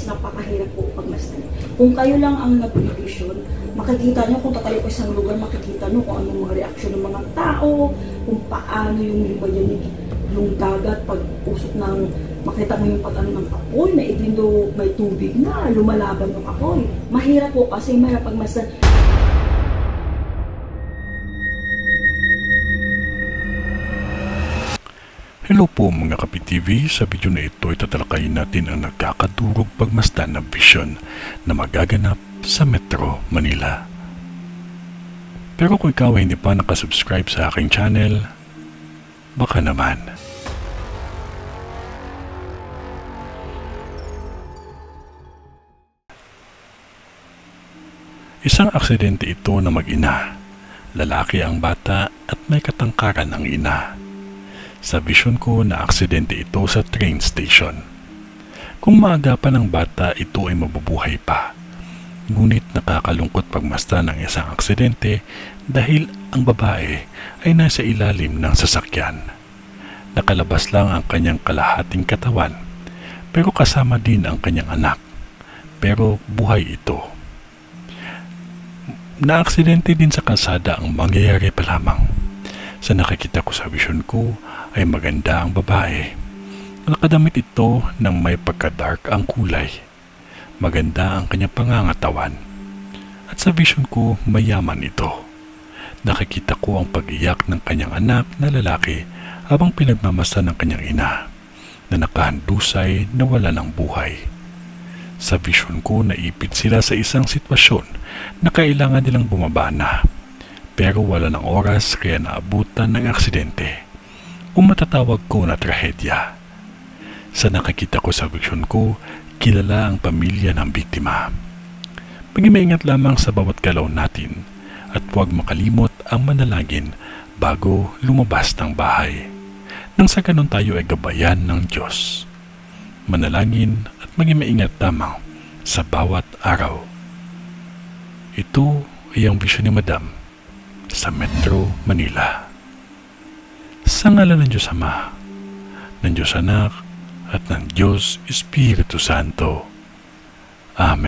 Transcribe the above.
napakahirap po pagmasdan. Kung kayo lang ang nag-vision, makikita nyo kung tatayo ko isang lugar, makikita nyo kung anong mga reaksyon ng mga tao, kung paano yung libayanig yung dagat pag usok ng, makita mo yung pag-ano ng apoy, na even though may tubig na, lumalaban ng apoy. Mahirap po kasi mahirap pagmasdan. Hello po mga Kapi-TV, sa video na ito ay tatalakayin natin ang nagkakadurog pagmasdan ng vision na magaganap sa Metro Manila. Pero kung ikaw ay hindi pa nakasubscribe sa aking channel, baka naman. Isang aksidente ito na mag-ina. Lalaki ang bata at may katangkaran ang ina. Sa vision ko na aksidente ito sa train station. Kung maagapan ng bata, ito ay mabubuhay pa. Ngunit nakakalungkot pagmasdan ng isang aksidente dahil ang babae ay nasa ilalim ng sasakyan. Nakalabas lang ang kanyang kalahating katawan, pero kasama din ang kanyang anak. Pero buhay ito. Naaksidente din sa kalsada ang mangyayari pa lamang. Sa nakikita ko sa vision ko ay maganda ang babae. Nakadamit ito ng may pagka-dark ang kulay. Maganda ang kanyang pangangatawan. At sa vision ko mayaman ito. Nakikita ko ang pag-iyak ng kanyang anak na lalaki habang pinagmamasdan ng kanyang ina na nakahandusay na wala ng buhay. Sa vision ko naipit sila sa isang sitwasyon na kailangan nilang bumaba na. Pero wala ng oras kaya naabutan ng aksidente o matatawag ko na trahedya. Sa nakikita ko sa vision ko, kilala ang pamilya ng biktima. Maging maingat lamang sa bawat galaw natin at huwag makalimot ang manalangin bago lumabas ng bahay. Nang sa ganun tayo ay gabayan ng Diyos. Manalangin at maging maingat lamang sa bawat araw. Ito ay ang vision ni Madam sa Metro Manila. Sa ngalan ng Diyos Ama, ng Diyos Anak, at ng Diyos Espiritu Santo. Amen.